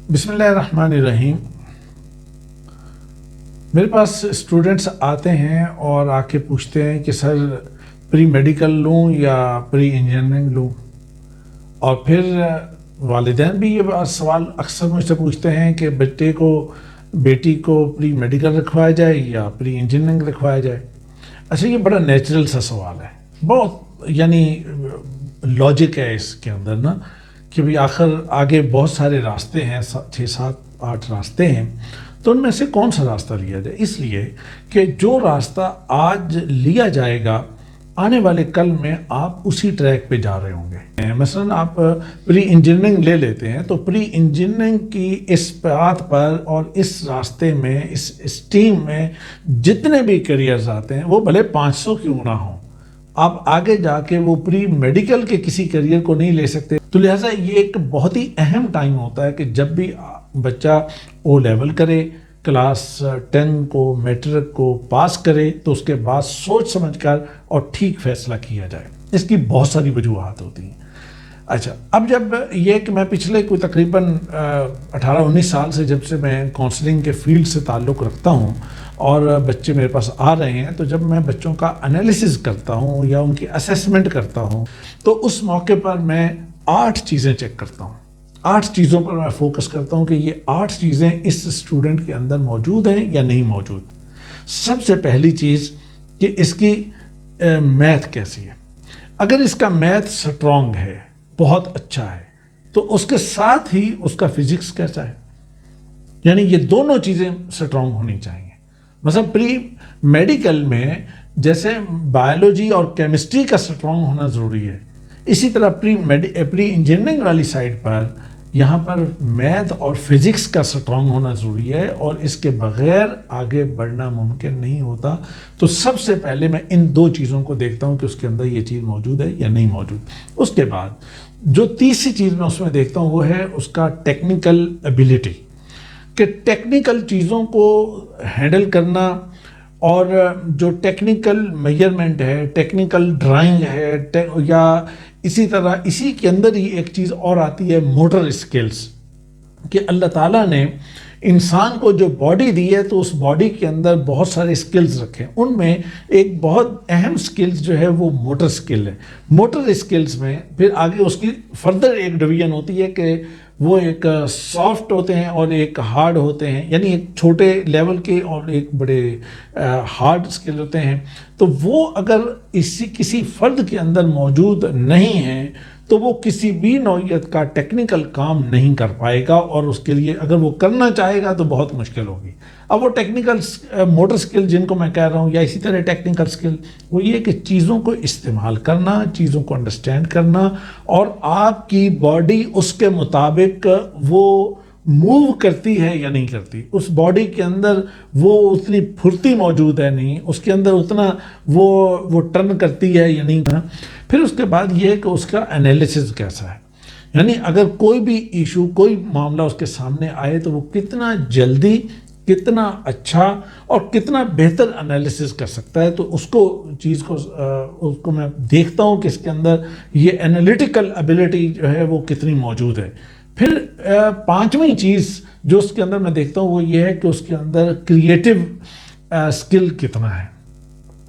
بسم اللہ الرحمن الرحیم۔ میرے پاس اسٹوڈنٹس آتے ہیں اور آ کے پوچھتے ہیں کہ سر پری میڈیکل لوں یا پری انجینئرنگ لوں، اور پھر والدین بھی یہ سوال اکثر مجھ سے پوچھتے ہیں کہ بیٹی کو پری میڈیکل رکھوایا جائے یا پری انجینئرنگ رکھوایا جائے۔ اچھا، یہ بڑا نیچرل سا سوال ہے، بہت لاجک ہے اس کے اندر نا، کہ بھی آخر آگے بہت سارے راستے ہیں، 6 7 8 راستے ہیں، تو ان میں سے کون سا راستہ لیا جائے؟ اس لیے کہ جو راستہ آج لیا جائے گا آنے والے کل میں آپ اسی ٹریک پہ جا رہے ہوں گے۔ مثلا آپ پری انجینئرنگ لے لیتے ہیں تو پری انجینئرنگ کی اس بات پر اور اس راستے میں، اس اسٹریم میں جتنے بھی کیریئرز آتے ہیں وہ بھلے 500 کیوں نہ ہوں، آپ آگے جا کے وہ پری میڈیکل کے کسی کیریئر کو نہیں لے سکتے۔ تو لہٰذا یہ ایک بہت ہی اہم ٹائم ہوتا ہے کہ جب بھی بچہ او لیول کرے، کلاس 10 کو، میٹرک کو پاس کرے، تو اس کے بعد سوچ سمجھ کر اور ٹھیک فیصلہ کیا جائے۔ اس کی بہت ساری وجوہات ہوتی ہیں۔ اچھا، اب جب یہ کہ میں پچھلے کوئی تقریباً 18-19 سال سے جب سے میں کاؤنسلنگ کے فیلڈ سے تعلق رکھتا ہوں اور بچے میرے پاس آ رہے ہیں، تو جب میں بچوں کا انالیسز کرتا ہوں یا ان کی اسیسمنٹ کرتا ہوں تو اس موقع پر میں 8 چیزیں چیک کرتا ہوں۔ 8 چیزوں پر میں فوکس کرتا ہوں کہ یہ 8 چیزیں اس اسٹوڈنٹ کے اندر موجود ہیں یا نہیں موجود۔ سب سے پہلی چیز کہ اس کی میتھ کیسی ہے۔ اگر اس کا میتھ سٹرونگ ہے، بہت اچھا ہے، تو اس کے ساتھ ہی اس کا فزکس کیسا ہے، یعنی یہ دونوں چیزیں سٹرونگ ہونی چاہیے۔ مثلا پری میڈیکل میں جیسے بایولوجی اور کیمسٹری کا سٹرونگ ہونا ضروری ہے، اسی طرح پری انجینئرنگ والی سائڈ پر یہاں پر میتھ اور فزکس کا سٹرونگ ہونا ضروری ہے، اور اس کے بغیر آگے بڑھنا ممکن نہیں ہوتا۔ تو سب سے پہلے میں ان 2 چیزوں کو دیکھتا ہوں کہ اس کے اندر یہ چیز موجود ہے یا نہیں موجود۔ اس کے بعد جو تیسری چیز میں اس میں دیکھتا ہوں وہ ہے اس کا ٹیکنیکل ایبیلٹی، کہ ٹیکنیکل چیزوں کو ہینڈل کرنا، اور جو ٹیکنیکل میجرمنٹ ہے، ٹیکنیکل ڈرائنگ ہے، یا اسی طرح اسی کے اندر ہی ایک چیز اور آتی ہے موٹر اسکلز، کہ اللہ تعالیٰ نے انسان کو جو باڈی دی ہے تو اس باڈی کے اندر بہت سارے اسکلز رکھے ہیں، ان میں ایک بہت اہم اسکلز جو ہے وہ موٹر اسکل ہے۔ موٹر اسکلز میں پھر آگے اس کی فردر ایک ڈویژن ہوتی ہے کہ وہ ایک سافٹ ہوتے ہیں اور ایک ہارڈ ہوتے ہیں، یعنی ایک چھوٹے لیول کے اور ایک بڑے ہارڈ اسکل ہوتے ہیں۔ تو وہ اگر کسی فرد کے اندر موجود نہیں ہیں تو وہ کسی بھی نوعیت کا ٹیکنیکل کام نہیں کر پائے گا، اور اس کے لیے اگر وہ کرنا چاہے گا تو بہت مشکل ہوگی۔ اب وہ ٹیکنیکل موٹر سکل جن کو میں کہہ رہا ہوں، یا اسی طرح ٹیکنیکل سکل، وہ یہ کہ چیزوں کو استعمال کرنا، چیزوں کو انڈرسٹینڈ کرنا، اور آپ کی باڈی اس کے مطابق وہ موو کرتی ہے یا نہیں کرتی، اس باڈی کے اندر وہ اتنی پھرتی موجود ہے نہیں، اس کے اندر اتنا وہ ٹرن کرتی ہے یا نہیں۔ پھر اس کے بعد یہ ہے کہ اس کا انالیسز کیسا ہے، یعنی اگر کوئی بھی ایشو، کوئی معاملہ اس کے سامنے آئے تو وہ کتنا جلدی، کتنا اچھا اور کتنا بہتر انالیسز کر سکتا ہے۔ تو اس کو میں دیکھتا ہوں کہ اس کے اندر یہ انالیٹیکل ایبیلٹی جو ہے وہ کتنی موجود ہے۔ پھر 5ویں چیز جو اس کے اندر میں دیکھتا ہوں وہ یہ ہے کہ اس کے اندر کریٹیو اسکل کتنا ہے۔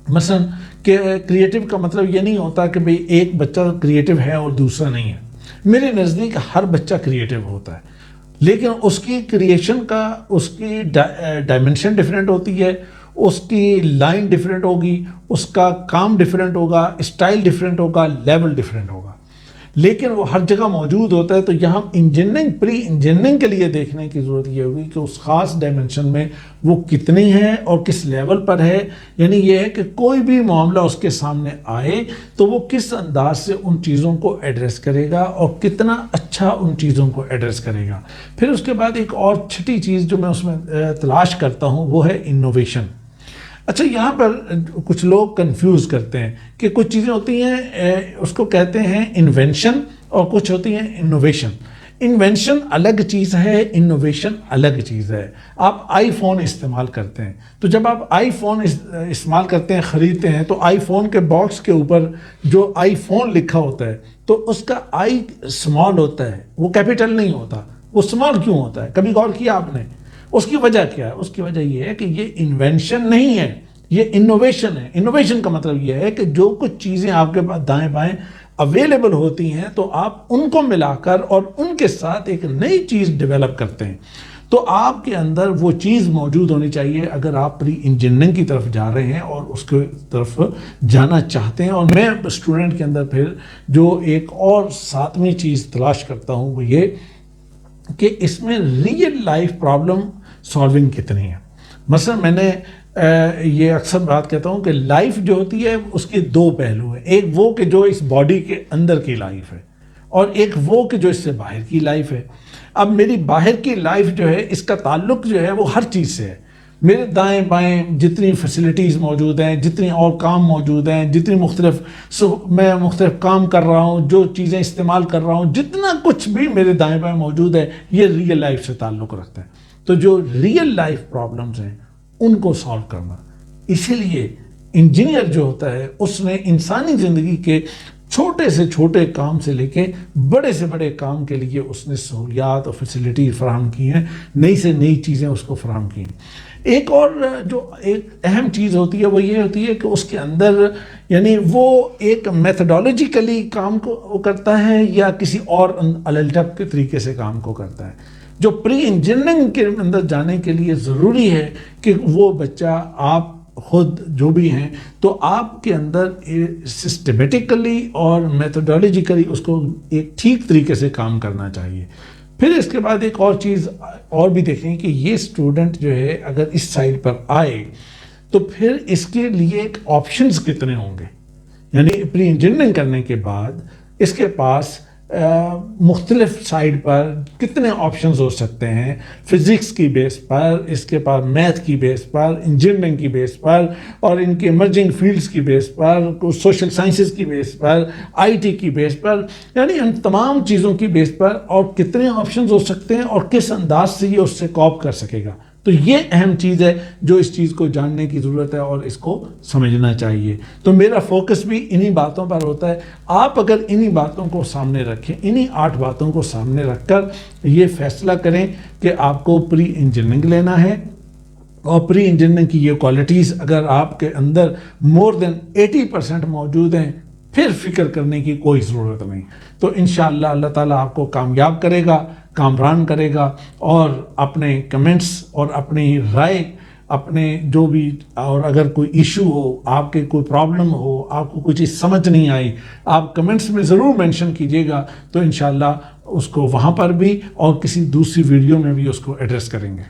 مثلا کہ کریٹیو کا مطلب یہ نہیں ہوتا کہ بھئی ایک بچہ کریٹیو ہے اور دوسرا نہیں ہے۔ میرے نزدیک ہر بچہ کریٹیو ہوتا ہے، لیکن اس کی کریشن کا، اس کی ڈائمنشن ڈیفرنٹ ہوتی ہے، اس کی لائن ڈیفرنٹ ہوگی، اس کا کام ڈیفرنٹ ہوگا، اسٹائل ڈیفرنٹ ہوگا، لیول ڈیفرنٹ ہوگا، لیکن وہ ہر جگہ موجود ہوتا ہے۔ تو یہاں پری انجینئرنگ کے لیے دیکھنے کی ضرورت یہ ہوگی کہ اس خاص ڈائمنشن میں وہ کتنی ہے اور کس لیول پر ہے، یعنی یہ ہے کہ کوئی بھی معاملہ اس کے سامنے آئے تو وہ کس انداز سے ان چیزوں کو ایڈریس کرے گا اور کتنا اچھا ان چیزوں کو ایڈریس کرے گا۔ پھر اس کے بعد ایک اور چھٹی چیز جو میں اس میں تلاش کرتا ہوں وہ ہے انوویشن۔ اچھا، یہاں پر کچھ لوگ کنفیوز کرتے ہیں کہ کچھ چیزیں ہوتی ہیں اس کو کہتے ہیں انوینشن، اور کچھ ہوتی ہیں انوویشن۔ انوینشن الگ چیز ہے، انوویشن الگ چیز ہے۔ آپ آئی فون استعمال کرتے ہیں، تو جب آپ آئی فون استعمال کرتے ہیں، خریدتے ہیں، تو آئی فون کے باکس کے اوپر جو آئی فون لکھا ہوتا ہے تو اس کا آئی اسمال ہوتا ہے، وہ کیپیٹل نہیں ہوتا، وہ استعمال کیوں ہوتا ہے؟ کبھی غور کیا آپ نے؟ اس کی وجہ کیا ہے؟ اس کی وجہ یہ ہے کہ یہ انوینشن نہیں ہے، یہ انوویشن ہے۔ انوویشن کا مطلب یہ ہے کہ جو کچھ چیزیں آپ کے پاس دائیں بائیں اویلیبل ہوتی ہیں تو آپ ان کو ملا کر اور ان کے ساتھ ایک نئی چیز ڈیولپ کرتے ہیں۔ تو آپ کے اندر وہ چیز موجود ہونی چاہیے اگر آپ پری انجینئرنگ کی طرف جا رہے ہیں اور اس کے طرف جانا چاہتے ہیں۔ اور میں اسٹوڈنٹ کے اندر پھر جو ایک اور ساتویں چیز تلاش کرتا ہوں وہ یہ کہ اس میں ریئل لائف پرابلم سالونگ کتنی ہے۔ مثلا میں نے یہ اکثر بات کہتا ہوں کہ لائف جو ہوتی ہے اس کے دو پہلو ہیں، ایک وہ کہ جو اس باڈی کے اندر کی لائف ہے اور ایک وہ کہ جو اس سے باہر کی لائف ہے۔ اب میری باہر کی لائف جو ہے اس کا تعلق جو ہے وہ ہر چیز سے ہے۔ میرے دائیں بائیں جتنی فیسلٹیز موجود ہیں، جتنی اور کام موجود ہیں، جتنی میں مختلف کام کر رہا ہوں، جو چیزیں استعمال کر رہا ہوں، جتنا کچھ بھی میرے دائیں بائیں موجود ہے یہ ریئل لائف سے تعلق رکھتا ہے۔ تو جو ریئل لائف پرابلمز ہیں ان کو سالو کرنا، اسی لیے انجینئر جو ہوتا ہے اس نے انسانی زندگی کے چھوٹے سے چھوٹے کام سے لے کے بڑے سے بڑے کام کے لیے اس نے سہولیات اور فیسلٹی فراہم کی ہیں، نئی سے نئی چیزیں اس کو فراہم کی ہیں۔ ایک اور جو ایک اہم چیز ہوتی ہے وہ یہ ہوتی ہے کہ اس کے اندر یعنی وہ ایک میتھڈولوجیکلی کام کو کرتا ہے یا کسی اور الٹپ کے طریقے سے کام کو کرتا ہے۔ جو پری انجینئرنگ کے اندر جانے کے لیے ضروری ہے کہ وہ بچہ آپ خود جو بھی ہیں تو آپ کے اندر سسٹمیٹکلی اور میتھڈولوجیکلی اس کو ایک ٹھیک طریقے سے کام کرنا چاہیے۔ پھر اس کے بعد ایک اور چیز اور بھی دیکھیں کہ یہ اسٹوڈنٹ جو ہے اگر اس سائڈ پر آئے تو پھر اس کے لیے ایک آپشنز کتنے ہوں گے، یعنی پری انجینئرنگ کرنے کے بعد اس کے پاس مختلف سائڈ پر کتنے آپشنز ہو سکتے ہیں، فزکس کی بیس پر، اس کے پاس میتھ کی بیس پر، انجینئرنگ کی بیس پر اور ان کے ایمرجنگ فیلڈز کی بیس پر، سوشل سائنسز کی بیس پر، آئی ٹی کی بیس پر، یعنی ان تمام چیزوں کی بیس پر اور کتنے آپشنز ہو سکتے ہیں اور کس انداز سے یہ اس سے کوپ کر سکے گا۔ تو یہ اہم چیز ہے جو اس چیز کو جاننے کی ضرورت ہے اور اس کو سمجھنا چاہیے۔ تو میرا فوکس بھی انہی باتوں پر ہوتا ہے۔ آپ اگر انہی باتوں کو سامنے رکھیں، انہی 8 باتوں کو سامنے رکھ کر یہ فیصلہ کریں کہ آپ کو پری انجینئرنگ لینا ہے اور پری انجینئرنگ کی یہ کوالٹیز اگر آپ کے اندر مور دین 80% موجود ہیں پھر فکر کرنے کی کوئی ضرورت نہیں۔ تو انشاءاللہ اللہ تعالیٰ آپ کو کامیاب کرے گا، کامران کرے گا، اور اپنے کمنٹس اور اپنی رائے، اپنے جو بھی، اور اگر کوئی ایشو ہو، آپ کے کوئی پرابلم ہو، آپ کو کوئی چیز سمجھ نہیں آئی، آپ کمنٹس میں ضرور مینشن کیجیے گا، تو انشاءاللہ اس کو وہاں پر بھی اور کسی دوسری ویڈیو میں بھی اس کو ایڈریس کریں گے۔